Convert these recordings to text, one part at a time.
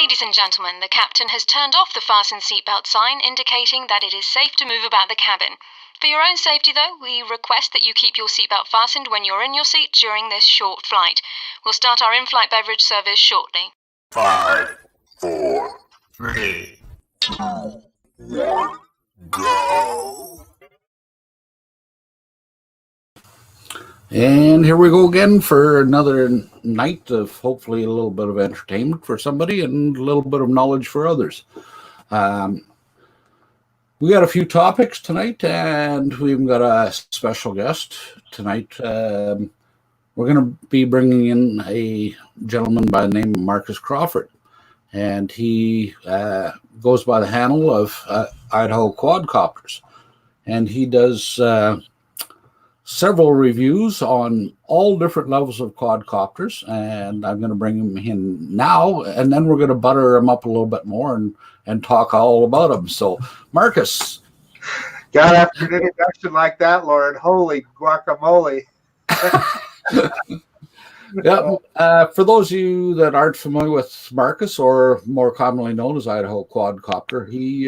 Ladies and gentlemen, the captain has turned off the fasten seatbelt sign, indicating that it is safe to move about the cabin. For your own safety, though, we request that you keep your seatbelt fastened when you're in your seat during this short flight. We'll start our in-flight beverage service shortly. 5, 4, 3, 2, 1, go! And here we go again for another night of hopefully a little bit of entertainment for somebody and a little bit of knowledge for others. We got a few topics tonight, and we've got a special guest tonight. We're going to be bringing in a gentleman by the name of Marcus Crawford, and he goes by the handle of Idaho Quadcopters, and he does several reviews on all different levels of quadcopters, and I'm going to bring him in now, and then we're going to butter him up a little bit more and talk all about him. So, Marcus. God, after an introduction like that, Lord, holy guacamole. Yeah, for those of you that aren't familiar with Marcus, or more commonly known as Idaho Quadcopter, he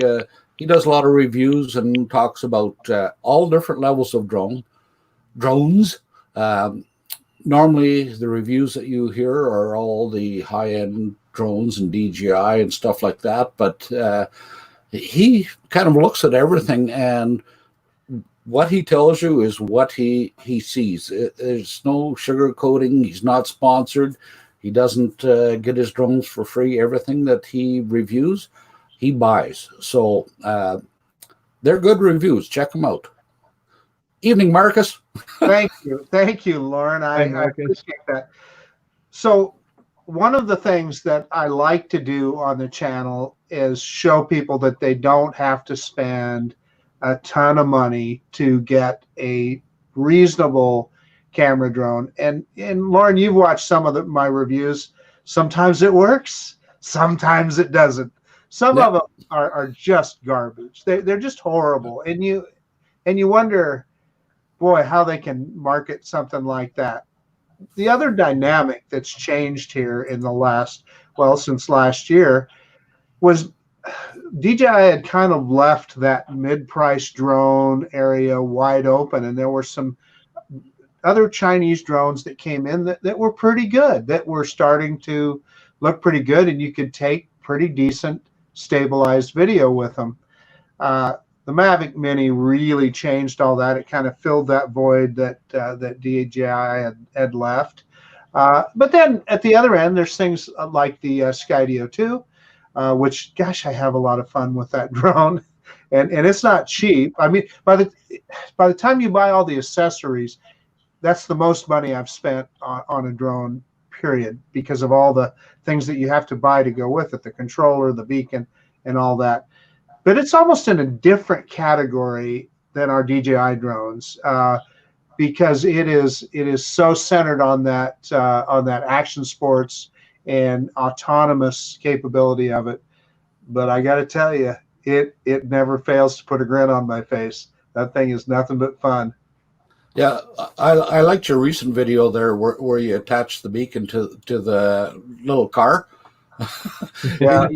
does a lot of reviews and talks about all different levels of drones. Normally, the reviews that you hear are all the high-end drones and DJI and stuff like that, but he kind of looks at everything, and what he tells you is what he sees. There's no sugarcoating. He's not sponsored. He doesn't get his drones for free. Everything that he reviews, he buys. So they're good reviews. Check them out. Evening, Marcus. Thank you, Lauren. I appreciate that. So one of the things that I like to do on the channel is show people that they don't have to spend a ton of money to get a reasonable camera drone. And Lauren, you've watched some of my reviews. Sometimes it works, sometimes it doesn't. Some of them are just garbage. They're just horrible, and you wonder, boy, how they can market something like that. The other dynamic that's changed here in the since last year, was DJI had kind of left that mid-price drone area wide open, and there were some other Chinese drones that came in that were pretty good, that were starting to look pretty good, and you could take pretty decent stabilized video with them. The Mavic Mini really changed all that. It kind of filled that void that DJI had left. But then at the other end, there's things like the Skydio 2, which, gosh, I have a lot of fun with that drone, and it's not cheap. I mean, by the time you buy all the accessories, that's the most money I've spent on a drone, period, because of all the things that you have to buy to go with it, the controller, the beacon, and all that. But it's almost in a different category than our DJI drones, because it is so centered on that action sports and autonomous capability of it. But I got to tell you, it never fails to put a grin on my face. That thing is nothing but fun. Yeah, I liked your recent video there where you attached the beacon to the little car. Yeah.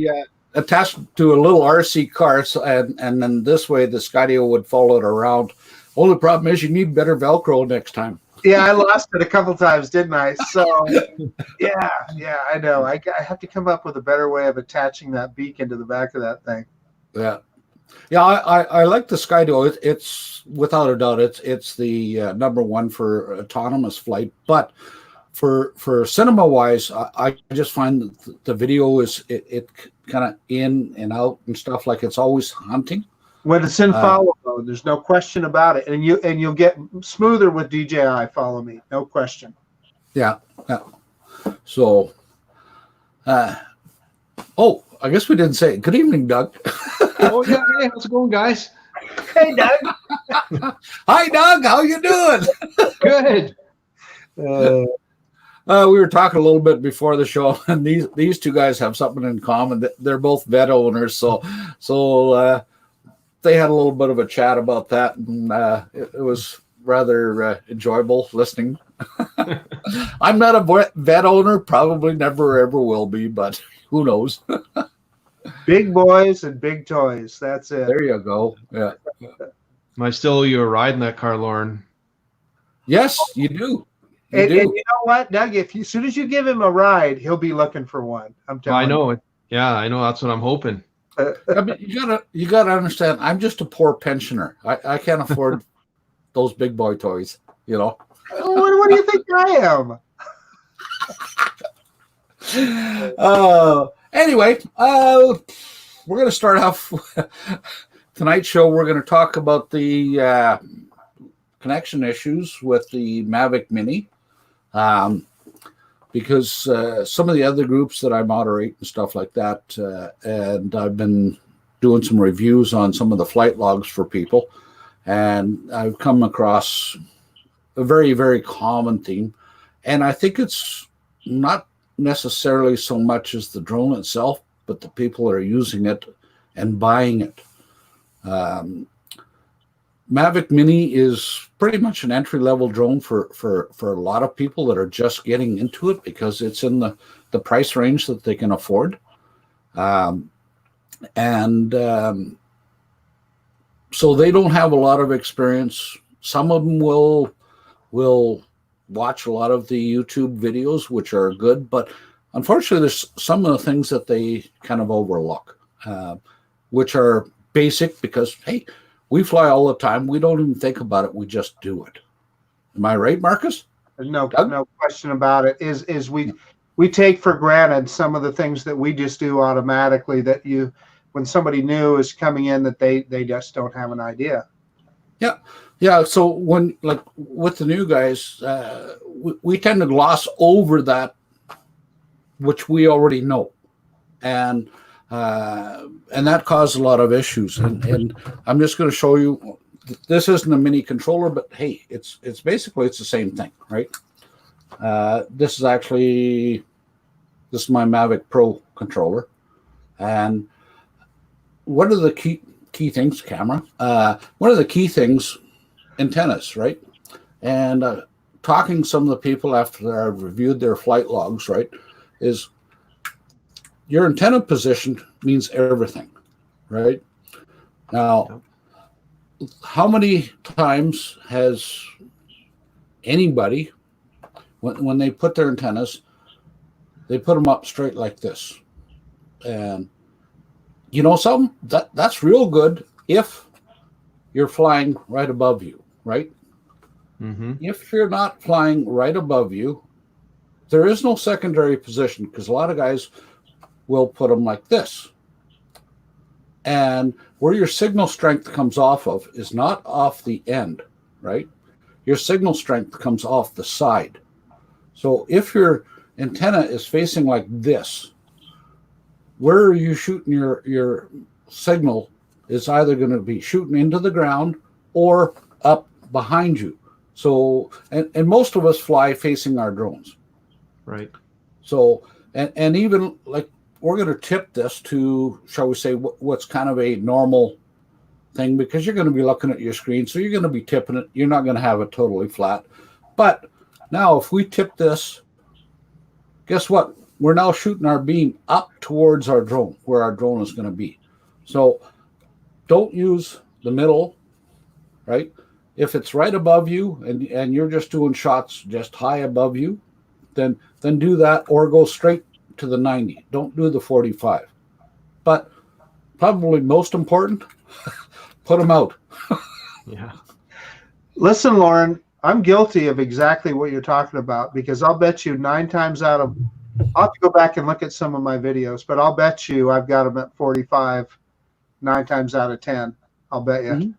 Attached to a little RC car, and then this way the Skydio would follow it around. Only problem is you need better Velcro next time. Yeah, I lost it a couple times, didn't I? So yeah, I know. I have to come up with a better way of attaching that beacon to the back of that thing. Yeah, I like the Skydio. It's without a doubt it's the #1 for autonomous flight, but for cinema wise, I just find that the video is it kind of in and out and stuff, like it's always hunting. When it's in follow mode, there's no question about it, and you'll get smoother with DJI follow me, no question. Yeah. So, oh, I guess we didn't say it. Good evening, Doug. Oh yeah, hey, how's it going, guys? Hey, Doug. Hi, Doug. How you doing? Good. We were talking a little bit before the show, and these two guys have something in common. They're both vet owners, so they had a little bit of a chat about that, and it was rather enjoyable listening. I'm not a vet owner, probably never ever will be, but who knows? Big boys and big toys. That's it. There you go. Yeah. I still owe you a ride in that car, Lauren. Yes, you do. And you know what, Doug? As soon as you give him a ride, he'll be looking for one. I'm telling you. I know it. Yeah, I know. That's what I'm hoping. I mean, you gotta understand. I'm just a poor pensioner. I can't afford those big boy toys. You know. What do you think I am? Anyway, we're going to start off tonight's show. We're going to talk about the connection issues with the Mavic Mini, because some of the other groups that I moderate and stuff like that, and I've been doing some reviews on some of the flight logs for people, and I've come across a very, very common theme, and I think it's not necessarily so much as the drone itself, but the people that are using it and buying it. Mavic Mini is pretty much an entry-level drone for a lot of people that are just getting into it because it's in the price range that they can afford. So they don't have a lot of experience. Some of them will watch a lot of the YouTube videos, which are good, but unfortunately there's some of the things that they kind of overlook, which are basic because, hey, we fly all the time. We don't even think about it. We just do it. Am I right, Marcus? No question about it. Is we take for granted some of the things that we just do automatically that when somebody new is coming in that they just don't have an idea. Yeah. Yeah, so when, like, with the new guys, we tend to gloss over that, which we already know, and that caused a lot of issues. And I'm just going to show you. This isn't a mini controller, but hey, it's basically the same thing, right? This is my Mavic Pro controller, and one of the key things, camera. One of the key things. Antennas, right? And talking to some of the people after I've reviewed their flight logs, right, is your antenna position means everything, right? Now, how many times has anybody, when they put their antennas, they put them up straight like this? And you know something? That's real good if you're flying right above you, right? Mm-hmm. If you're not flying right above you, there is no secondary position because a lot of guys will put them like this. And where your signal strength comes off of is not off the end, right? Your signal strength comes off the side. So if your antenna is facing like this, where are you shooting your signal is either going to be shooting into the ground or up behind you. So, and most of us fly facing our drones. Right. So, and even like we're going to tip this to, shall we say, what's kind of a normal thing because you're going to be looking at your screen. So you're going to be tipping it. You're not going to have it totally flat. But now if we tip this, guess what? We're now shooting our beam up towards our drone, where our drone is going to be. So don't use the middle, right? If it's right above you and you're just doing shots just high above you, then do that or go straight to the 90. Don't do the 45. But probably most important, put them out. Yeah. Listen, Lauren, I'm guilty of exactly what you're talking about because I'll bet you 9 times out of, I'll have to go back and look at some of my videos, but I'll bet you I've got them at 45 9 times out of 10. I'll bet you. Mm-hmm.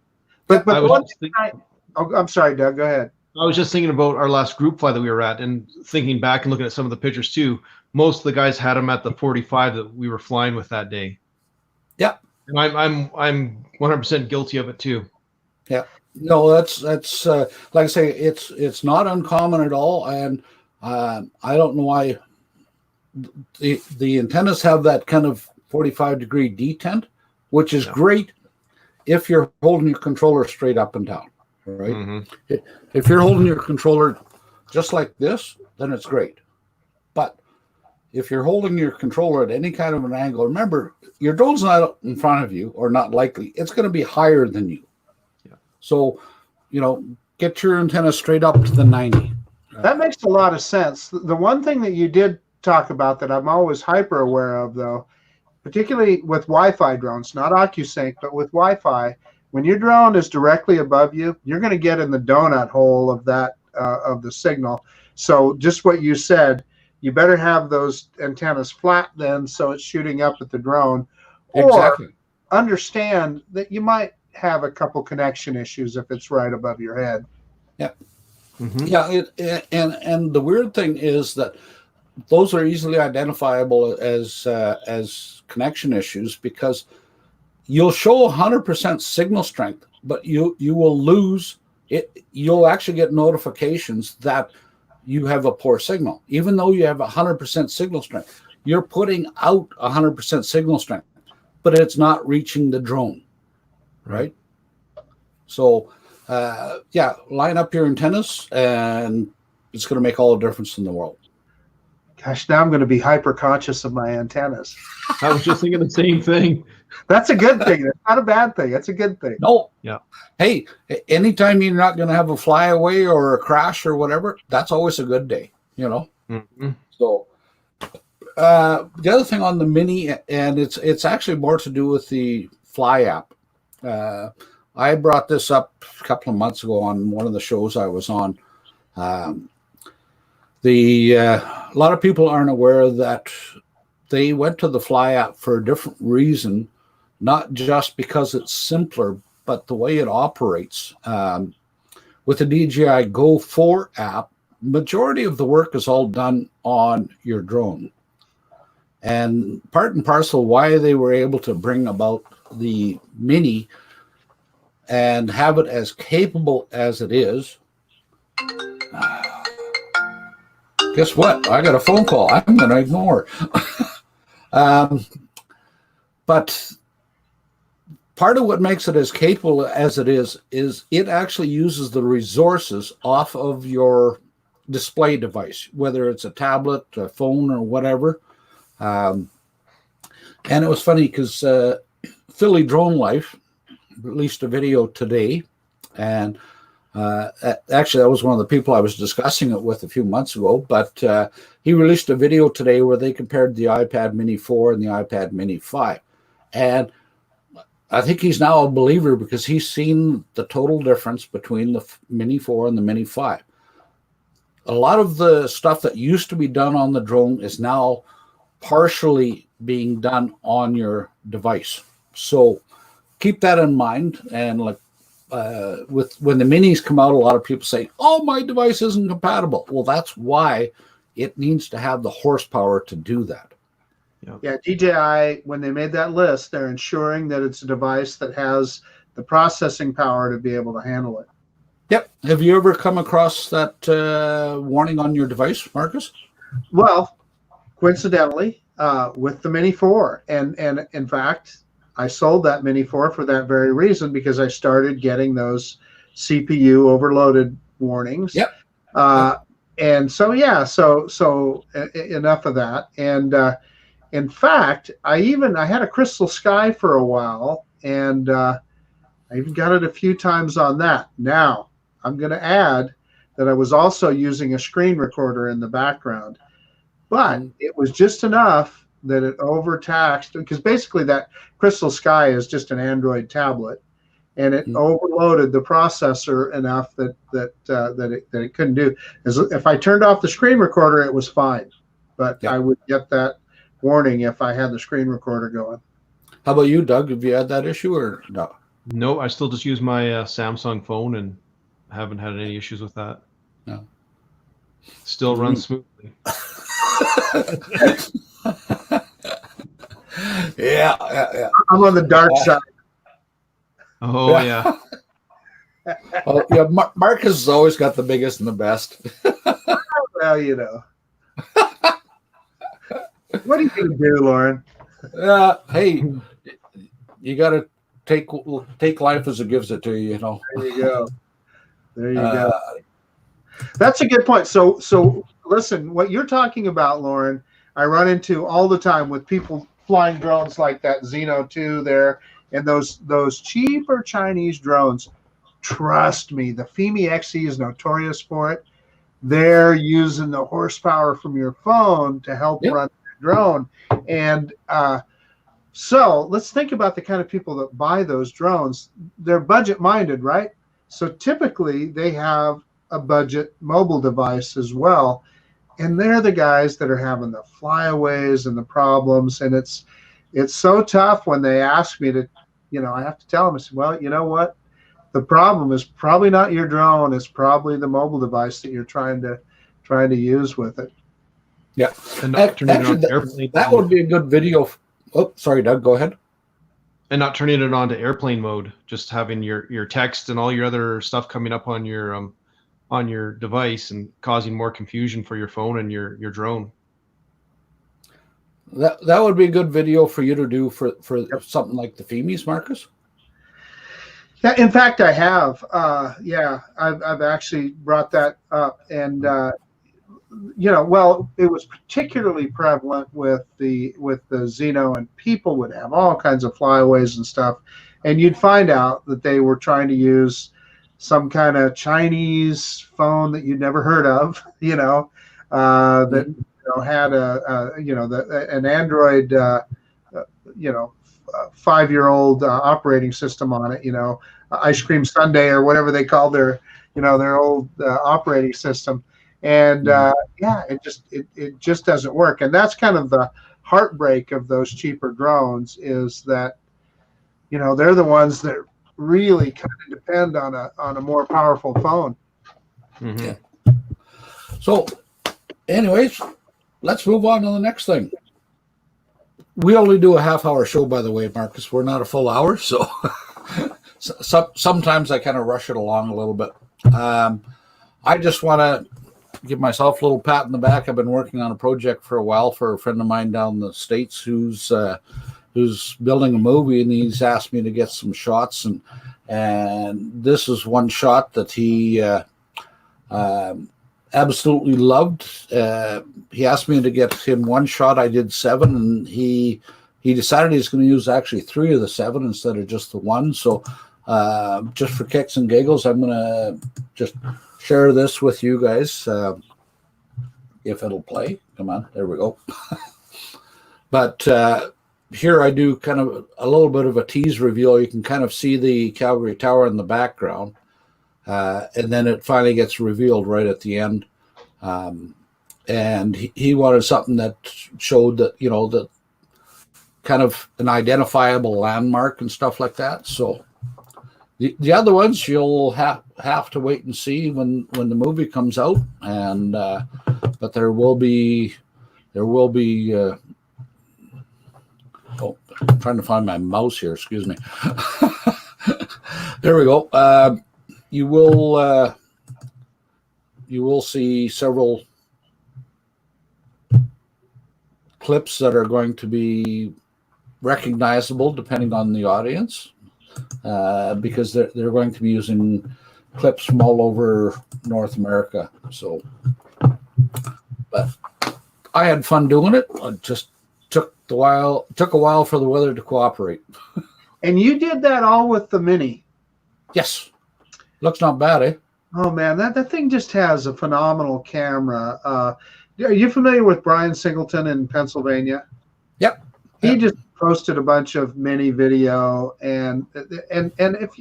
But I'm sorry, Doug. Go ahead. I was just thinking about our last group fly that we were at, and thinking back and looking at some of the pictures too. Most of the guys had them at the 45 that we were flying with that day. Yeah, and I'm 100% guilty of it too. Yeah, no, that's like I say, it's not uncommon at all, and I don't know why the antennas have that kind of 45-degree detent, which is great if you're holding your controller straight up and down, right? Mm-hmm. If you're holding your controller just like this, then it's great. But if you're holding your controller at any kind of an angle, remember, your drone's not in front of you, or not likely. It's going to be higher than you. Yeah. So, get your antenna straight up to the 90. That makes a lot of sense. The one thing that you did talk about that I'm always hyper aware of, though, particularly with Wi-Fi drones, not OcuSync, but with Wi-Fi, when your drone is directly above you, you're going to get in the donut hole of that of the signal. So just what you said, you better have those antennas flat then, so it's shooting up at the drone. Exactly. Or understand that you might have a couple connection issues if it's right above your head. Yeah. Mm-hmm. Yeah. And the weird thing is that those are easily identifiable as connection issues, because you'll show 100% signal strength, but you will lose it. You'll actually get notifications that you have a poor signal, even though you have 100% signal strength. You're putting out 100% signal strength, but it's not reaching the drone, right? So, line up your antennas, and it's going to make all the difference in the world. Gosh, now I'm going to be hyper conscious of my antennas. I was just thinking the same thing. That's a good thing. That's not a bad thing. That's a good thing. No. Yeah. Hey, anytime you're not going to have a flyaway or a crash or whatever, that's always a good day, Mm-hmm. So the other thing on the Mini, and it's actually more to do with the Fly app. I brought this up a couple of months ago on one of the shows I was on. A lot of people aren't aware that they went to the Fly app for a different reason, not just because it's simpler, but the way it operates. With the DJI Go 4 app, majority of the work is all done on your drone. And part and parcel why they were able to bring about the Mini and have it as capable as it is. Guess what? I got a phone call. I'm going to ignore. But part of what makes it as capable as it is it actually uses the resources off of your display device, whether it's a tablet, a phone, or whatever. And it was funny because Philly Drone Life released a video today, and actually that was one of the people I was discussing it with a few months ago, but he released a video today where they compared the iPad Mini 4 and the iPad Mini 5. And I think he's now a believer because he's seen the total difference between the Mini 4 and the Mini 5. A lot of the stuff that used to be done on the drone is now partially being done on your device. So keep that in mind. And like when the Minis come out, a lot of people say, "Oh, my device isn't compatible." Well, that's why it needs to have the horsepower to do that. Yeah, DJI, when they made that list, they're ensuring that it's a device that has the processing power to be able to handle it. Yep. Have you ever come across that warning on your device, Marcus? Well, coincidentally, with the Mini 4. And in fact, I sold that Mini 4 for that very reason, because I started getting those CPU overloaded warnings. Yep. And so, yeah, so enough of that. And in fact, I had a Crystal Sky for a while, and I even got it a few times on that. Now, I'm going to add that I was also using a screen recorder in the background, but it was just enough that it overtaxed, because basically that Crystal Sky is just an Android tablet, and it overloaded the processor enough that it couldn't do. If I turned off the screen recorder, it was fine, but I would get that warning if I had the screen recorder going. How about you, Doug? Have you had that issue or no? No, I still just use my Samsung phone and haven't had any issues with that. No. Still runs smoothly. Yeah. I'm on the dark side. Oh, yeah. Well, yeah, Marcus has always got the biggest and the best. Well, you know. What are you going to do, Lauren? Hey, you got to take life as it gives it to you, you know. There you go. There you go. That's a good point. So listen, what you're talking about, Lauren, I run into all the time with people flying drones like that Xeno 2 there, and those cheaper Chinese drones. Trust me, the FEMI XE is notorious for it. They're using the horsepower from your phone to help run the drone. And so let's think about the kind of people that buy those drones. They're budget minded, right? So typically they have a budget mobile device as well. And they're the guys that are having the flyaways and the problems. And it's so tough when they ask me to, I have to tell them, I say, well, you know what? The problem is probably not your drone. It's probably the mobile device that you're trying to use with it. Yeah. And Actually, that would be a good video. Oh, sorry, Doug, go ahead. And not turning it on to airplane mode, just having your text and all your other stuff coming up on your device and causing more confusion for your phone and your drone. That would be a good video for you to do for something like the FEMIs, Marcus. Yeah, in fact, I have. I've actually brought that up, and it was particularly prevalent with the Xeno, and people would have all kinds of flyaways and stuff, and you'd find out that they were trying to use some kind of Chinese phone that you'd never heard of, that had an Android, 5-year-old operating system on it, Ice Cream Sunday or whatever they call their old operating system. And it just doesn't work. And that's kind of the heartbreak of those cheaper drones, is that, they're the ones that really kind of depend on a more powerful phone. Mm-hmm. Yeah. So anyways, let's move on to the next thing. We only do a half-hour show, by the way, Marcus. We're not a full hour, so sometimes I kind of rush it along a little bit. I just want to give myself a little pat in the back. I've been working on a project for a while for a friend of mine down in the States who's building a movie, and he's asked me to get some shots, and this is one shot that he absolutely loved. He asked me to get him one shot. I did 7, and he decided he's going to use actually 3 of the 7 instead of just the 1. So just for kicks and giggles, I'm going to just share this with you guys, if it'll play. Come on, there we go. But here I do kind of a little bit of a tease reveal. You can kind of see the Calgary Tower in the background. And then it finally gets revealed right at the end. And he wanted something that showed that, that kind of an identifiable landmark and stuff like that. So the other ones you'll have to wait and see when the movie comes out. And but there will be I'm trying to find my mouse here, excuse me. There we go. You will see several clips that are going to be recognizable depending on the audience, because they're going to be using clips from all over North America. So, but I had fun doing it. It just took a while for the weather to cooperate. And you did that all with the Mini? Yes. Looks not bad, eh? Oh man, that thing just has a phenomenal camera. Are you familiar with Brian Singleton in Pennsylvania? Yep. He just posted a bunch of Mini video, and if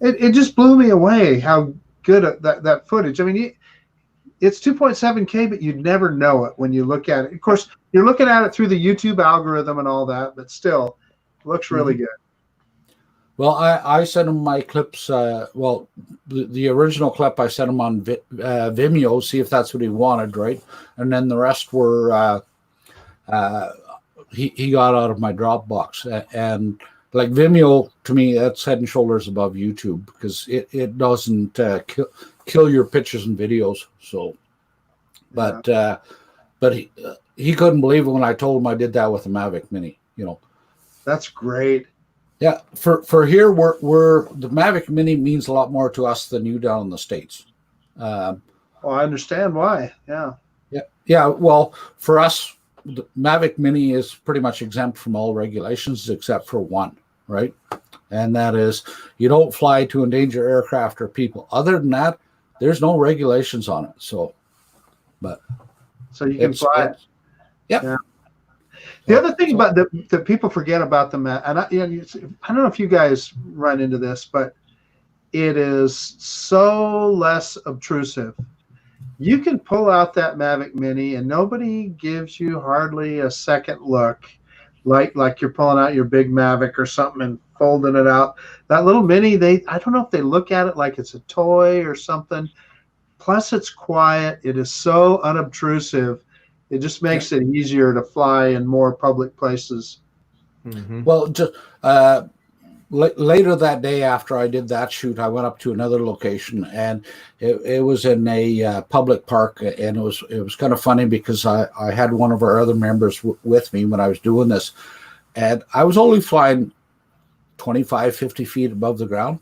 it just blew me away how good that footage. I mean, it's 2.7K, but you'd never know it when you look at it. Of course, you're looking at it through the YouTube algorithm and all that, but still, it looks really good. Well, I sent him my clips. The original clip I sent him on Vimeo, see if that's what he wanted, right? And then the rest were he got out of my Dropbox. And like Vimeo, to me, that's head and shoulders above YouTube, because it doesn't kill your pictures and videos. So, but he couldn't believe it when I told him I did that with a Mavic Mini. That's great. Yeah, for here, we're the Mavic Mini means a lot more to us than you down in the States. Well, I understand why. Yeah. Yeah. Well, for us, the Mavic Mini is pretty much exempt from all regulations except for one, right? And that is you don't fly to endanger aircraft or people. Other than that, there's no regulations on it. So you can fly it. Yep. Yeah. The other thing about that people forget about the Mavic, and I don't know if you guys run into this, but it is so less obtrusive. You can pull out that Mavic Mini and nobody gives you hardly a second look, like you're pulling out your big Mavic or something and folding it out. That little Mini, I don't know if they look at it like it's a toy or something. Plus, it's quiet. It is so unobtrusive. It just makes it easier to fly in more public places. Mm-hmm. Well, just later that day after I did that shoot, I went up to another location, and it was in a public park, and it was kind of funny because I had one of our other members with me when I was doing this, and I was only flying 25, 50 feet above the ground,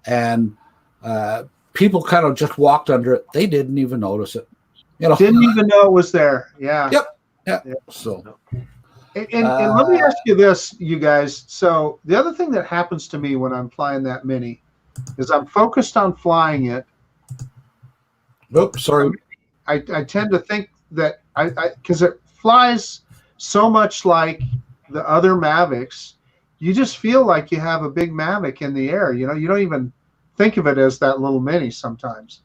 and people kind of just walked under it. They didn't even notice it. Didn't even know it was there. Yeah. Yep. So. And let me ask you this, you guys. So the other thing that happens to me when I'm flying that Mini is I'm focused on flying it. Oops, sorry. I tend to think that because it flies so much like the other Mavics, you just feel like you have a big Mavic in the air. You don't even think of it as that little Mini sometimes.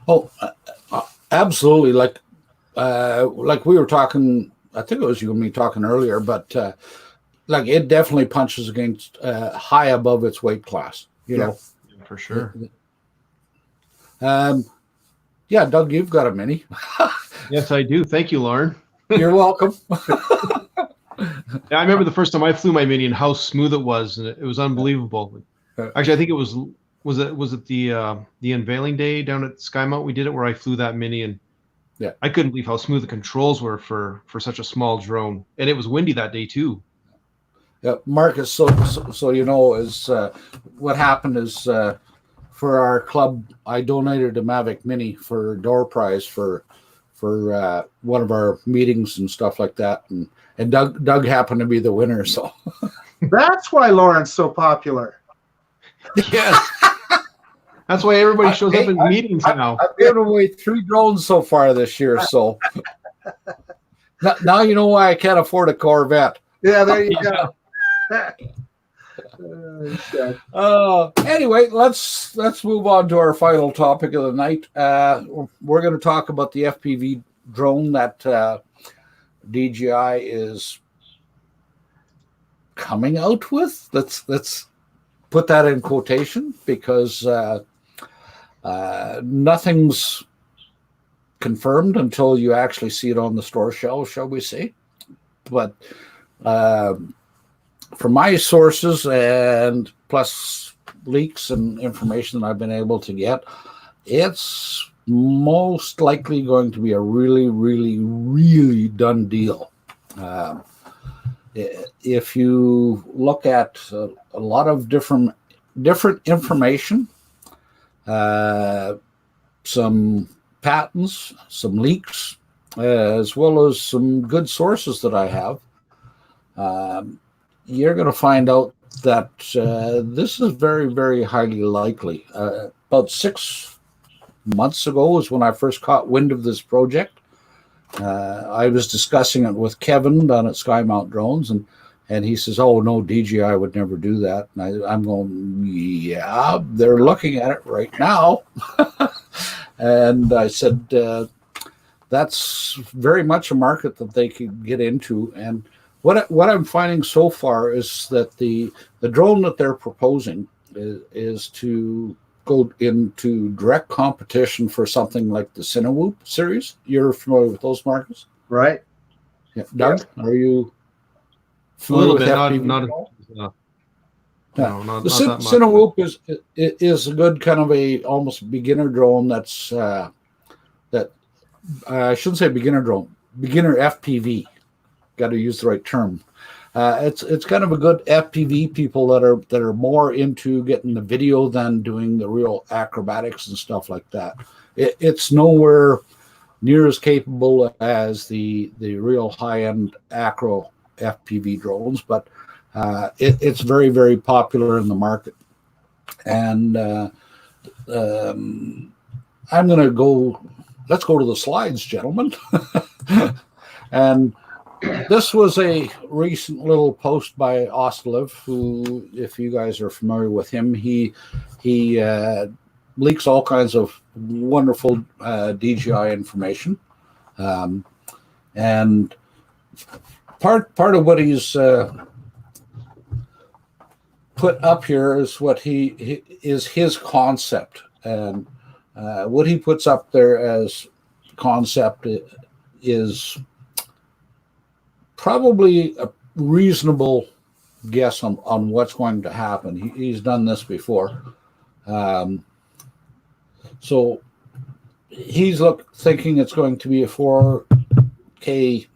Oh, absolutely. Like we were talking, I think it was you and me talking earlier, but like it definitely punches against high above its weight class, you know. For sure. Yeah, Doug, you've got a Mini. Yes, I do. Thank you, Lauren. You're welcome. Yeah, I remember the first time I flew my Mini and how smooth it was, and it was unbelievable. Actually, I think it was it the unveiling day down at Skymount we did it, where I flew that Mini, and I couldn't believe how smooth the controls were for such a small drone, and it was windy that day too. Yeah, Marcus. So you know, is what happened is for our club, I donated a Mavic Mini for door prize for one of our meetings and stuff like that, and Doug happened to be the winner. So that's why Lauren's so popular. Yes. That's why everybody shows up in meetings now. I've given away 3 drones so far this year, so now you know why I can't afford a Corvette. Yeah, there you go. Anyway, let's move on to our final topic of the night. We're going to talk about the FPV drone that DJI is coming out with. Let's put that in quotation because nothing's confirmed until you actually see it on the store shelves, shall we say. But from my sources and plus leaks and information that I've been able to get, it's most likely going to be a really, really, really done deal. If you look at a lot of different information, some patents, some leaks, as well as some good sources that I have, you're going to find out that this is very, very highly likely. About 6 months ago is when I first caught wind of this project. I was discussing it with Kevin down at Skymount Drones, and he says, "Oh no, DJI would never do that." And I'm going, "Yeah, they're looking at it right now." And I said, "That's very much a market that they could get into." And what I'm finding so far is that the drone that they're proposing is to go into direct competition for something like the Cinewhoop series. You're familiar with those, Marcus? Right. Yeah. Doug, are you familiar with FPV? Not the that much. Cinewhoop is a good kind of a almost beginner drone. That's that I shouldn't say beginner drone, beginner FPV. Got to use the right term. it's kind of a good FPV people that are more into getting the video than doing the real acrobatics and stuff like that. It's nowhere near as capable as the real high-end acro FPV drones, but it's very, very popular in the market. And I'm going to go, let's go to the slides, gentlemen. And this was a recent little post by Ostlev, who, if you guys are familiar with him, he leaks all kinds of wonderful DJI information. And part of what he's put up here is what he is his concept, and what he puts up there as concept is probably a reasonable guess on what's going to happen. He's done this before. So he's thinking it's going to be a 4K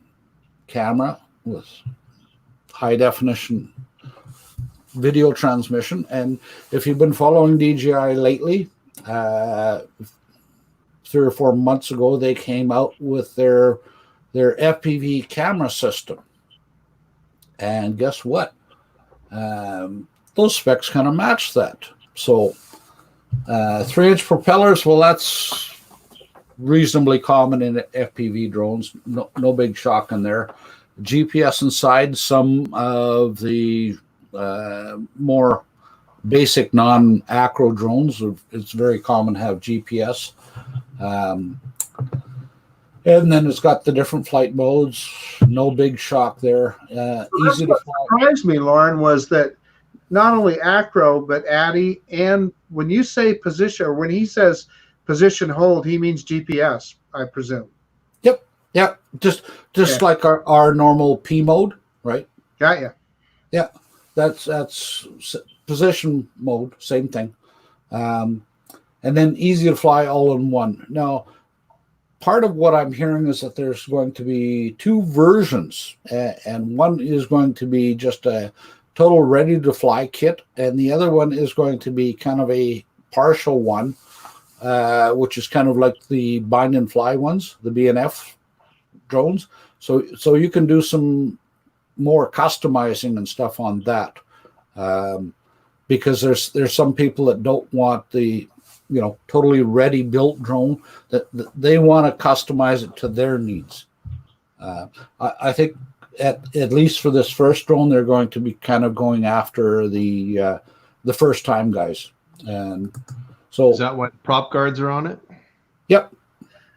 camera with high definition video transmission. And if you've been following DJI lately, 3 or 4 months ago, they came out with their FPV camera system. And guess what? Those specs kind of match that. So 3-inch propellers, well, that's reasonably common in FPV drones. No big shock in there. GPS inside. Some of the more basic non-acro drones, it's very common to have GPS. And then it's got the different flight modes. No big shock there. Easy to fly. What surprised me, Lauren, was that not only acro, but ADI, and when you say position, or when he says position hold, he means GPS, I presume. Yep. Yeah. Just like our normal P mode, right? Got you. Yeah. That's position mode, same thing. And then easy to fly all in one. Now, part of what I'm hearing is that there's going to be 2 versions, and one is going to be just a total ready to fly kit, and the other one is going to be kind of a partial one, which is kind of like the bind and fly ones, the B&F drones. So you can do some more customizing and stuff on that, because there's some people that don't want the totally ready built drone, that they want to customize it to their needs. I think at least for this first drone, they're going to be kind of going after the first time guys. And so is that what prop guards are on it? Yep.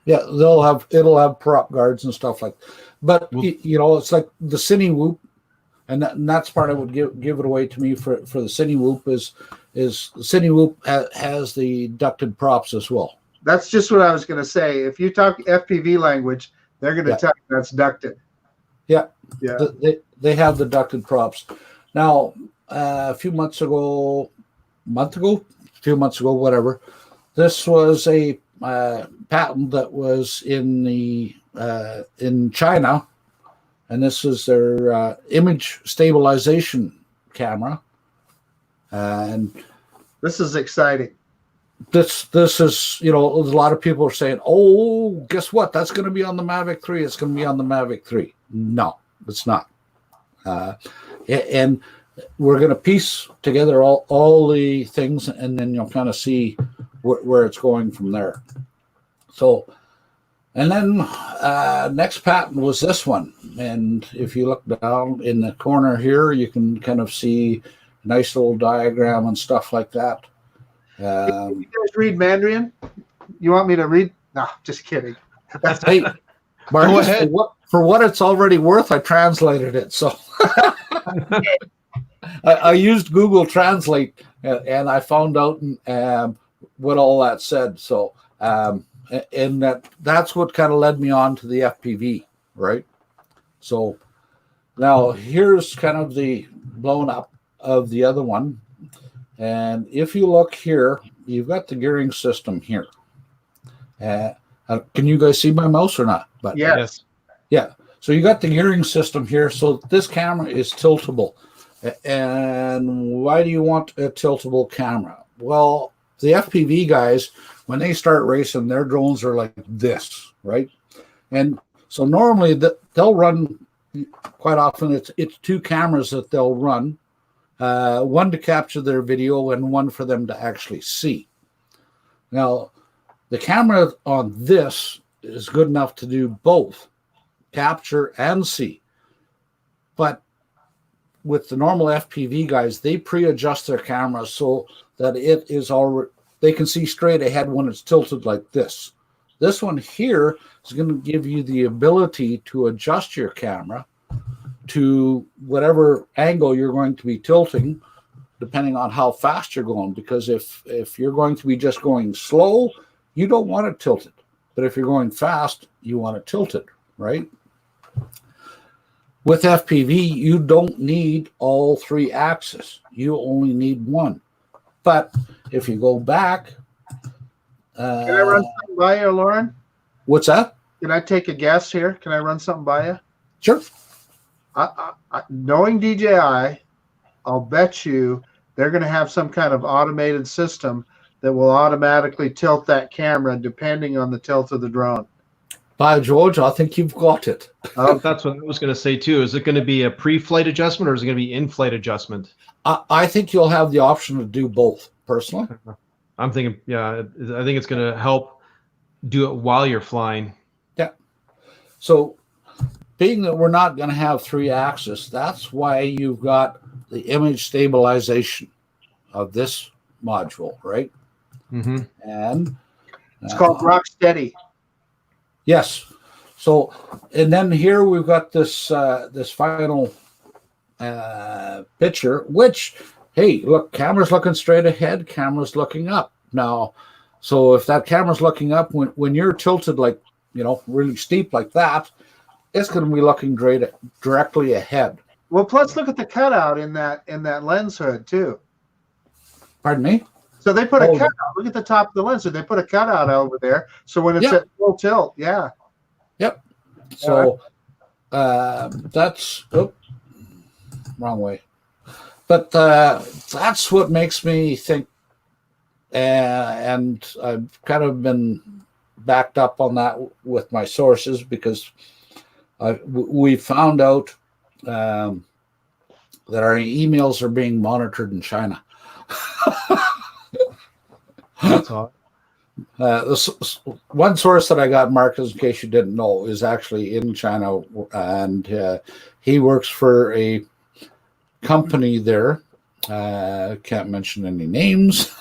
Yeah, it'll have prop guards and stuff like that. But it's like the Cine Whoop, and that's part I would give it away to me for the Cine Whoop is Cine Whoop has the ducted props as well. That's just what I was going to say. If you talk FPV language, they're going to tell you that's ducted. Yeah. Yeah. They have the ducted props. Now, a few months ago, whatever, this was a patent that was in China, and this is their image stabilization camera. And this is exciting. This is, a lot of people are saying, oh, guess what? That's going to be on the Mavic 3. It's going to be on the Mavic 3. No, it's not. And we're going to piece together all the things, and then you'll kind of see where it's going from there. So, and then next patent was this one. And if you look down in the corner here, you can kind of see a nice little diagram and stuff like that. You guys read Mandarin? You want me to read? No, just kidding. Hey, Marcus, for what it's already worth, I translated it. So I used Google Translate, and I found out what all that said. So, and that's what kind of led me on to the FPV, right? So now here's kind of the blown up of the other one. And if you look here, you've got the gearing system here. Can you guys see my mouse or not? But yes. Yeah. So you got the gearing system here. So this camera is tiltable. And why do you want a tiltable camera? Well, the FPV guys, when they start racing, their drones are like this, right? And so normally they'll run, quite often it's two cameras that they'll run, one to capture their video and one for them to actually see. Now, the camera on this is good enough to do both, capture and see. But with the normal FPV guys, they pre-adjust their camera so that it is already, they can see straight ahead when it's tilted like this. This one here is going to give you the ability to adjust your camera to whatever angle you're going to be tilting, depending on how fast you're going. Because if you're going to be just going slow, you don't want to tilt it. But if you're going fast, you want to tilt it, right? With FPV, you don't need all three axes. You only need one. But if you go back... Can I run something by you, Lauren? What's that? Can I take a guess here? Can I run something by you? Sure. Knowing DJI, I'll bet you they're going to have some kind of automated system that will automatically tilt that camera depending on the tilt of the drone. By George, I think you've got it. That's what I was going to say too. Is it going to be a pre-flight adjustment or is it going to be in-flight adjustment? I think you'll have the option to do both, personally. I'm thinking, yeah, I think it's going to help do it while you're flying. Yeah. So being that we're not going to have three axes, that's why you've got the image stabilization of this module, right? Mm-hmm. And it's called Rock Steady. Yes. So, and then here we've got this this final picture, which, hey, look, camera's looking straight ahead, camera's looking up. Now, so if that camera's looking up, when you're tilted like, you know, really steep like that, it's going to be looking directly ahead. Well, plus look at the cutout in that lens hood too. Pardon me? So they put a cutout. Look at the top of the lens hood. They put a cutout over there. So when it's at full tilt, yeah. Yep. So that's wrong way. But that's what makes me think, and I've kind of been backed up on that with my sources because we found out that our emails are being monitored in China. That's all. One source that I got, Marcus, in case you didn't know, is actually in China, and he works for a company there. Can't mention any names,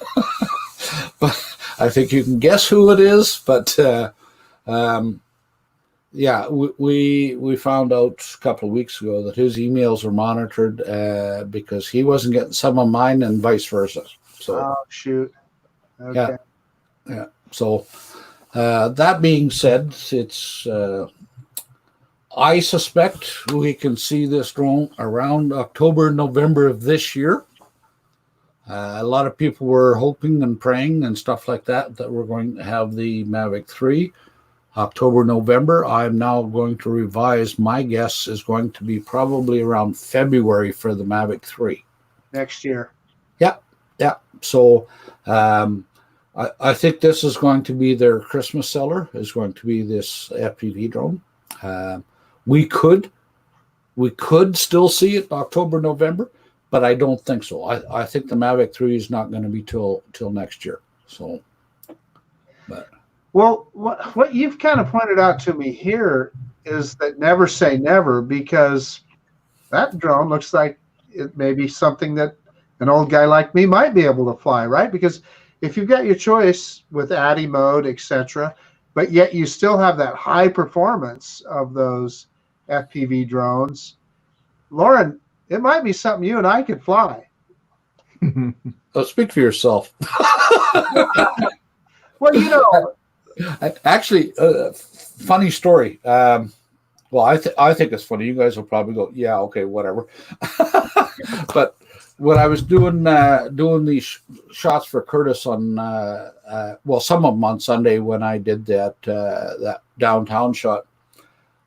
but I think you can guess who it is. But yeah, we found out a couple of weeks ago that his emails are monitored because he wasn't getting some of mine, and vice versa. So, oh shoot. Okay. Yeah. So that being said, it's I suspect we can see this drone around October, November of this year. A lot of people were hoping and praying and stuff like that we're going to have the Mavic 3 October, November. I'm now going to revise. My guess is going to be probably around February for the Mavic 3. Next year. Yeah. So I think this is going to be their Christmas seller, is going to be this FPV drone. We could still see it October, November, but I don't think so. I think the Mavic 3 is not going to be till next year. So, but well, what you've kind of pointed out to me here is that never say never, because that drone looks like it may be something that an old guy like me might be able to fly, right? Because if you've got your choice with ADI mode, etc., but yet you still have that high performance of those FPV drones, Lauren, it might be something you and I could fly. Oh, speak for yourself. Well, you know, actually, funny story. Well, I think it's funny. You guys will probably go, yeah, okay, whatever. But when I was doing these shots for Curtis on, well, some of them on Sunday when I did that downtown shot,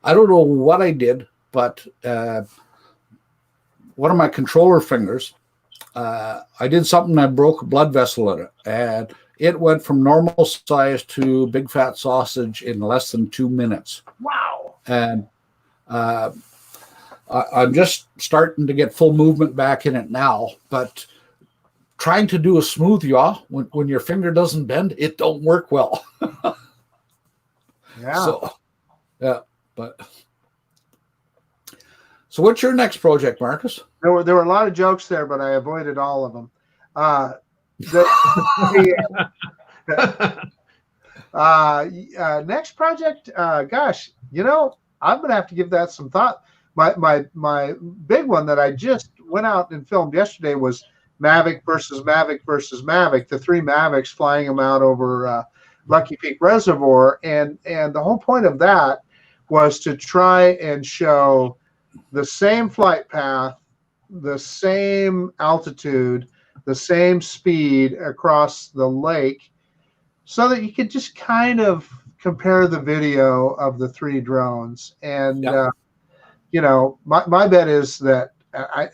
I don't know what I did, but one of my controller fingers, I did something. I broke a blood vessel in it, and it went from normal size to big fat sausage in less than 2 minutes. Wow. And I'm just starting to get full movement back in it now, but trying to do a smooth yaw when your finger doesn't bend, it don't work well. Yeah. So, yeah, but so what's your next project, Marcus? There were a lot of jokes there, but I avoided all of them. Next project, gosh, I'm gonna have to give that some thought. My big one that I just went out and filmed yesterday was Mavic versus Mavic versus Mavic. The 3 Mavics flying them out over Lucky Peak Reservoir, and the whole point of that was to try and show the same flight path, the same altitude, the same speed across the lake, so that you could just kind of compare the video of the 3 drones. And my bet is that,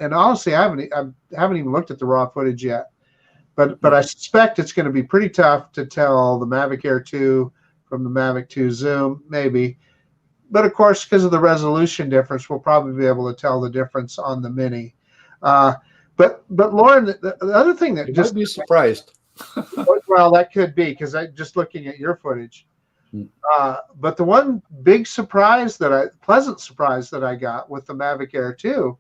and honestly, I haven't even looked at the raw footage yet, but I suspect it's going to be pretty tough to tell the Mavic Air 2 from the Mavic 2 Zoom, maybe. But of course, because of the resolution difference, we'll probably be able to tell the difference on the Mini. But Lauren, the other thing that you just be surprised. Well, that could be, because I just looking at your footage. But the one big pleasant surprise that I got with the Mavic Air 2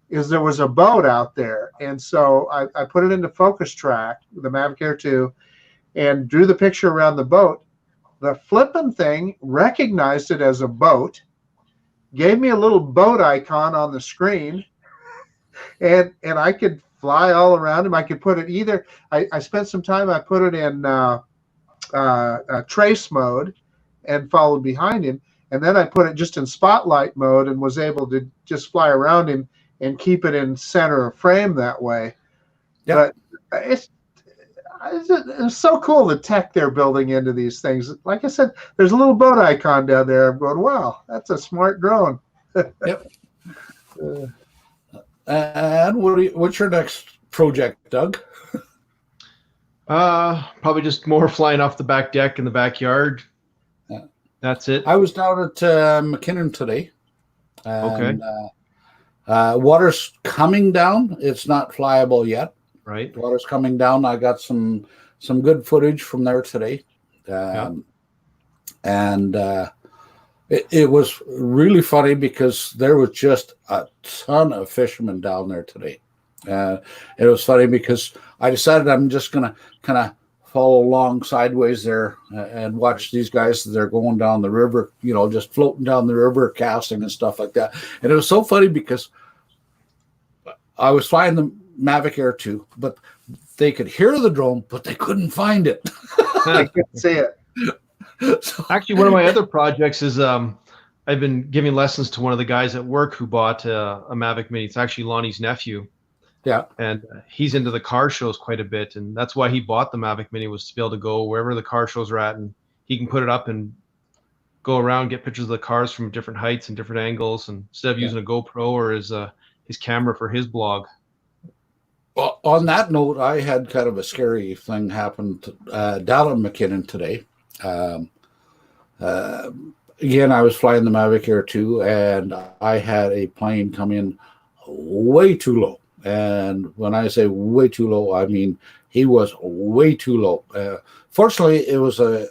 is there was a boat out there. And so I put it into focus track, the Mavic Air 2, and drew the picture around the boat. The flipping thing recognized it as a boat, gave me a little boat icon on the screen, and I could fly all around him. I could put it either, I spent some time, I put it in trace mode and followed behind him. And then I put it just in spotlight mode and was able to just fly around him and keep it in center of frame that way. Yep. But it's so cool, the tech they're building into these things. Like I said, there's a little boat icon down there. I'm going, wow, that's a smart drone. Yep. And what's your next project, Doug? Probably just more flying off the back deck in the backyard. Yeah. That's it. I was down at McKinnon today. And, water's coming down. It's not flyable yet. Right. Water's coming down. I got some good footage from there today. And it was really funny because there was just a ton of fishermen down there today. It was funny because I decided I'm just going to kind of follow along sideways there and watch these guys. They're going down the river, just floating down the river, casting and stuff like that. And it was so funny because I was flying the Mavic Air 2, but they could hear the drone, but they couldn't find it. They couldn't see it. So, actually, one of my other projects is I've been giving lessons to one of the guys at work who bought a Mavic Mini. It's actually Lonnie's nephew. Yeah. And he's into the car shows quite a bit. And that's why he bought the Mavic Mini, was to be able to go wherever the car shows are at. And he can put it up and go around, get pictures of the cars from different heights and different angles. And instead of using a GoPro or his camera for his blog. Well, on that note, I had kind of a scary thing happen down in McKinnon today. Again, I was flying the Mavic Air 2, and I had a plane come in way too low. And when I say way too low, I mean he was way too low. Fortunately, it was a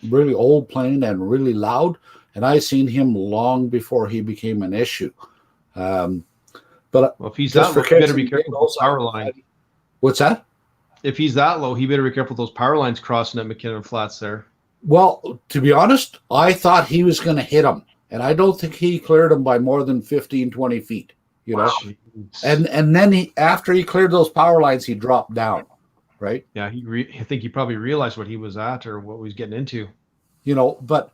really old plane and really loud, and I seen him long before he became an issue. But if he's that low, he better be careful with those power lines. What's that? If he's that low, he better be careful with those power lines crossing at McKinnon Flats there. Well, to be honest, I thought he was going to hit him, and I don't think he cleared him by more than 15, 20 feet, Wow. And then after he cleared those power lines, he dropped down, right? Yeah, I think he probably realized what he was at or what he was getting into. But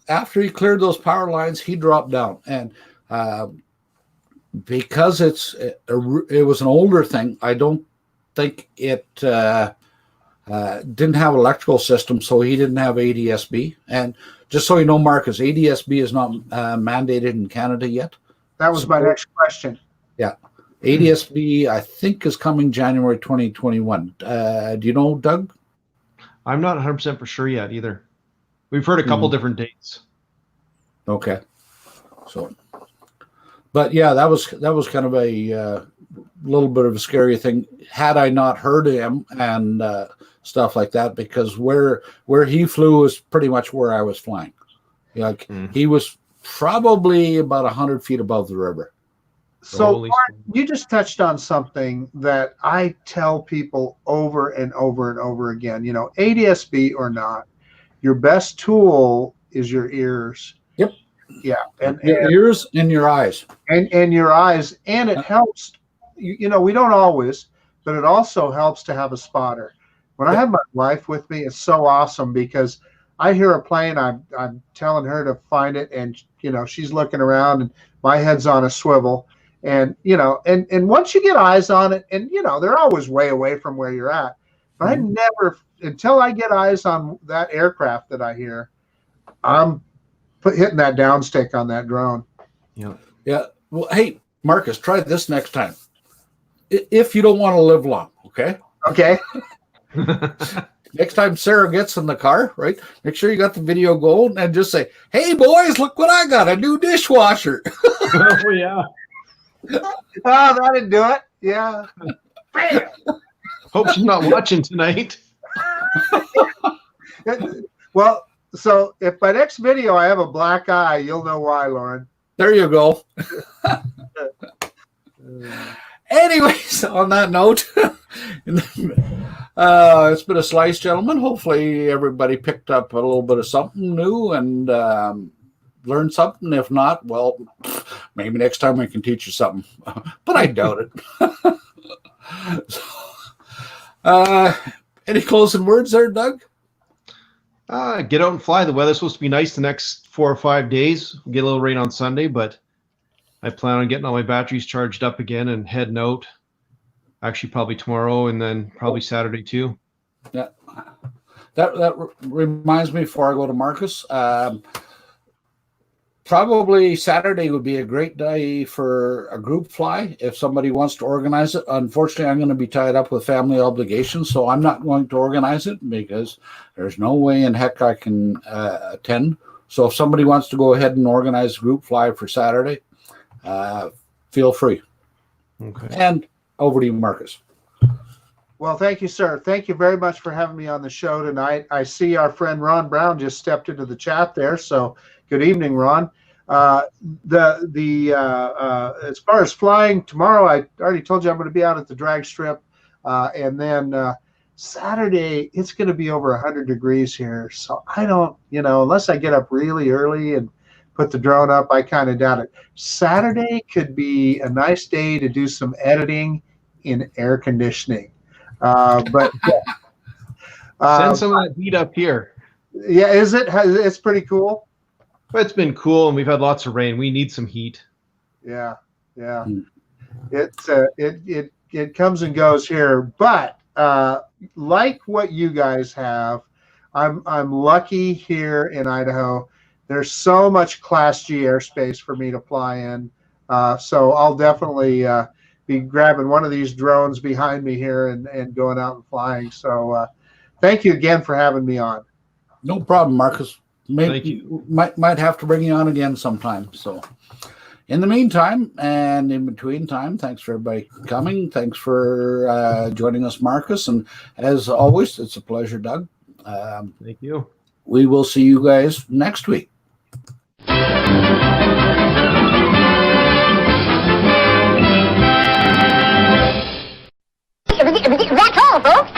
after he cleared those power lines, he dropped down, and because it was an older thing, I don't think it Didn't have electrical system, so he didn't have ADSB. And just so you know, Marcus, ADSB is not mandated in Canada yet. That was my next question. Yeah. ADSB, I think, is coming January 2021. Do you know, Doug? I'm not 100% for sure yet either. We've heard a couple different dates. Okay. So, but yeah, that was kind of a little bit of a scary thing. Had I not heard him and stuff like that, because where he flew was pretty much where I was flying. Like he was probably about 100 feet above the river. So Lauren, you just touched on something that I tell people over and over and over again. You know, ADSB or not, your best tool is your ears. Yep. Yeah, and your ears and your eyes. And your eyes, and it helps. You know, we don't always, but it also helps to have a spotter. When I have my wife with me, it's so awesome because I hear a plane, I'm telling her to find it, and you know, she's looking around, and my head's on a swivel. And, you know, and once you get eyes on it, and, you know, they're always way away from where you're at. But I never, until I get eyes on that aircraft that I hear, I'm hitting that downstick on that drone. Yeah. Yeah. Well, hey, Marcus, try this next time. If you don't want to live long, okay? Okay. Next time Sarah gets in the car, right, make sure you got the video going and just say, hey, boys, look what I got, a new dishwasher. Oh, yeah. Oh, that'd do it. Yeah. Hope she's not watching tonight. Well, so if my next video I have a black eye, you'll know why, Lauren. There you go. Anyways, on that note, it's been a slice, gentlemen. Hopefully everybody picked up a little bit of something new and learned something. If not, well, maybe next time we can teach you something, but I doubt it. Any closing words there, Doug? Get out and fly. The weather's supposed to be nice the next 4 or 5 days. We'll get a little rain on Sunday, but I plan on getting all my batteries charged up again and heading out. Actually, probably tomorrow and then probably Saturday too. Yeah, that reminds me. Before I go to Marcus, probably Saturday would be a great day for a group fly if somebody wants to organize it. Unfortunately, I'm going to be tied up with family obligations, so I'm not going to organize it because there's no way in heck I can attend. So if somebody wants to go ahead and organize a group fly for Saturday, feel free. Okay. And over to you, Marcus. Well, thank you, sir. Thank you very much for having me on the show tonight. I see our friend Ron Brown just stepped into the chat there, so good evening, Ron. As far as flying tomorrow, I already told you I'm going to be out at the drag strip, and then Saturday it's going to be over 100 degrees here. So I don't, unless I get up really early and put the drone up, I kind of doubt it. Saturday could be a nice day to do some editing in air conditioning. But send some of that heat up here. Yeah, is it? It's pretty cool. It's been cool, and we've had lots of rain. We need some heat. Yeah. It comes and goes here, but like what you guys have, I'm lucky here in Idaho. There's so much Class G airspace for me to fly in, so I'll definitely be grabbing one of these drones behind me here and going out and flying. So thank you again for having me on. No problem, Marcus. Thank you. Might have to bring you on again sometime. So in the meantime and in between time, thanks for everybody coming. Thanks for joining us, Marcus. And as always, it's a pleasure, Doug. Thank you. We will see you guys next week. That's all, folks.